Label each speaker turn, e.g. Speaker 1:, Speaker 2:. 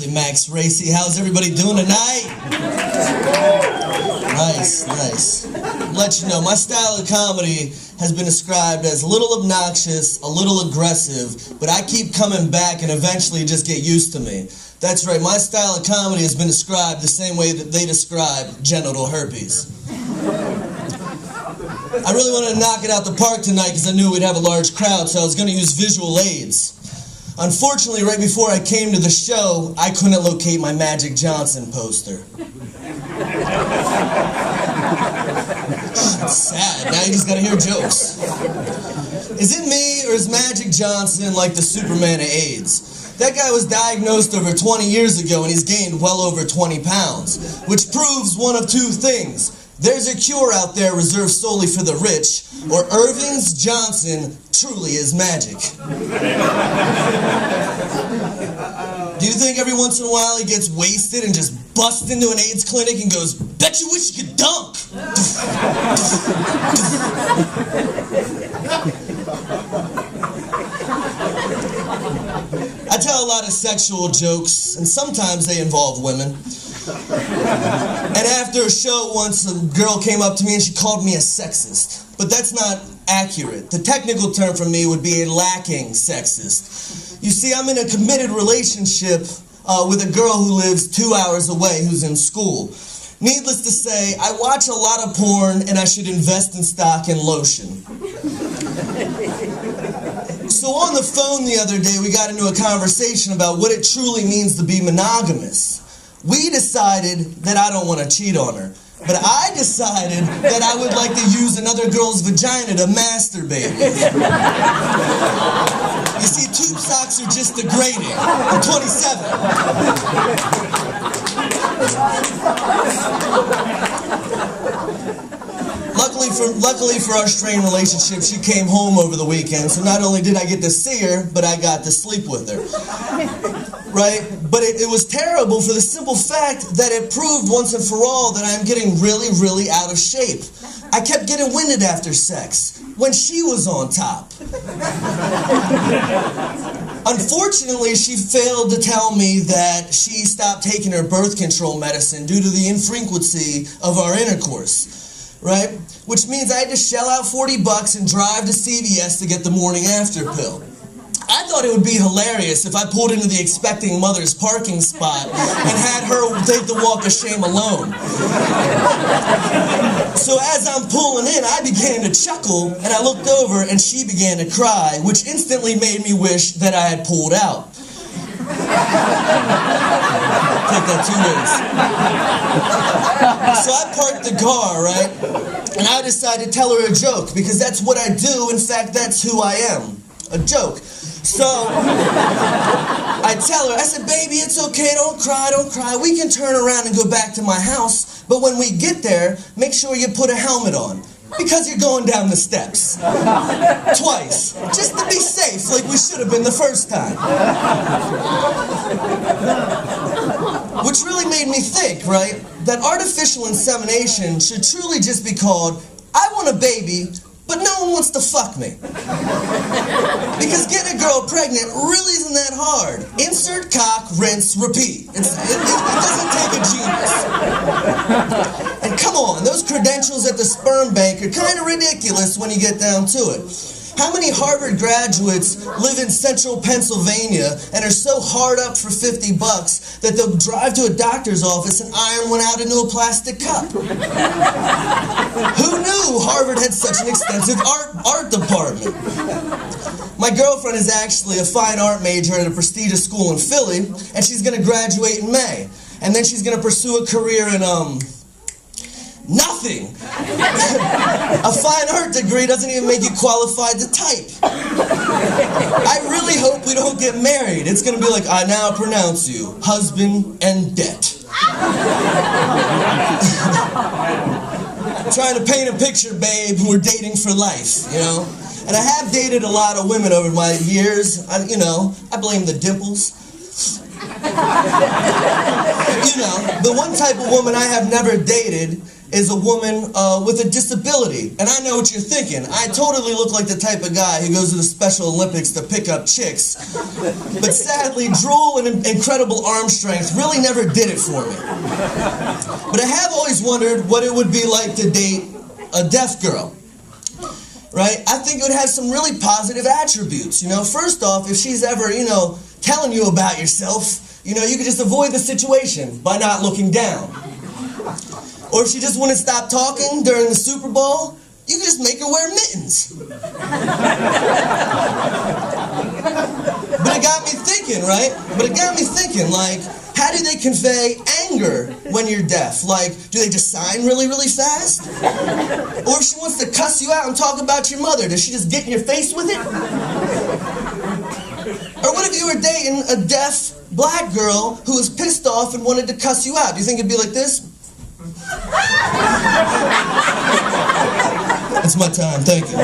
Speaker 1: you, Max. Racey, how's everybody doing tonight? Nice. Let you know, my style of comedy has been described as a little obnoxious, a little aggressive, but I keep coming back and eventually you just get used to me. That's right, my style of comedy has been described the same way that they describe genital herpes. I really wanted to knock it out the park tonight because I knew we'd have a large crowd, so I was going to use visual aids. Unfortunately, right before I came to the show, I couldn't locate my Magic Johnson poster. It's sad. Now you just gotta hear jokes. Is it me, or is Magic Johnson like the Superman of AIDS? That guy was diagnosed over 20 years ago and he's gained well over 20 pounds, which proves one of two things. There's a cure out there reserved solely for the rich, or Irving's Johnson truly is magic. Do you think every once in a while he gets wasted and just busts into an AIDS clinic and goes, "Bet you wish you could dunk"? I tell a lot of sexual jokes, and sometimes they involve women. And after a show once, a girl came up to me and she called me a sexist. But that's not accurate. The technical term for me would be a lacking sexist. You see, I'm in a committed relationship with a girl who lives 2 hours away who's in school. Needless to say, I watch a lot of porn and I should invest in stock and lotion. So on the phone the other day, we got into a conversation about what it truly means to be monogamous. We decided that I don't want to cheat on her, but I decided that I would like to use another girl's vagina to masturbate. You see, tube socks are just degrading. I'm 27. Luckily for our strained relationship, she came home over the weekend, so not only did I get to see her, but I got to sleep with her. Right? But it was terrible for the simple fact that it proved once and for all that I'm getting really, really out of shape. I kept getting winded after sex, when she was on top. Unfortunately, she failed to tell me that she stopped taking her birth control medicine due to the infrequency of our intercourse. Right? Which means I had to shell out $40 and drive to CVS to get the morning after pill. I thought it would be hilarious if I pulled into the expecting mother's parking spot and had her take the walk of shame alone. So as I'm pulling in, I began to chuckle, and I looked over and she began to cry, which instantly made me wish that I had pulled out. Take that 2 ways. So I parked the car, right? And I decided to tell her a joke, because that's what I do. In fact, that's who I am. A joke. So I tell her, I said, "Baby, it's okay, don't cry. We can turn around and go back to my house, but when we get there, make sure you put a helmet on, because you're going down the steps. Twice. Just to be safe, like we should have been the first time." Which really made me think, right, that artificial insemination should truly just be called, "I want a baby, but no one wants to fuck me." Because getting a girl pregnant really isn't that hard. Insert cock, rinse, repeat. It doesn't take a genius. And come on, those credentials at the sperm bank are kind of ridiculous when you get down to it. How many Harvard graduates live in central Pennsylvania and are so hard up for $50 that they'll drive to a doctor's office and iron one out into a plastic cup? Who knew Harvard had such an extensive art department? My girlfriend is actually a fine art major at a prestigious school in Philly, and she's going to graduate in May. And then she's going to pursue a career in, nothing. A fine art degree doesn't even make you qualified to type. I really hope we don't get married. It's going to be like, "I now pronounce you husband and debt." Trying to paint a picture, babe, we're dating for life, you know? And I have dated a lot of women over my years. I blame the dimples. The one type of woman I have never dated is a woman with a disability. And I know what you're thinking. I totally look like the type of guy who goes to the Special Olympics to pick up chicks. But sadly, drool and incredible arm strength really never did it for me. But I have always wondered what it would be like to date a deaf girl. Right? I think it would have some really positive attributes. You know, first off, if she's ever, telling you about yourself, you could just avoid the situation by not looking down. Or if she just wouldn't stop talking during the Super Bowl, you could just make her wear mittens. But it got me thinking, right? Like, how do they convey anger when you're deaf? Like, do they just sign really, really fast? Or if she wants to cuss you out and talk about your mother, does she just get in your face with it? Or what if you were dating a deaf black girl who was pissed off and wanted to cuss you out? Do you think it'd be like this? It's my time, thank you.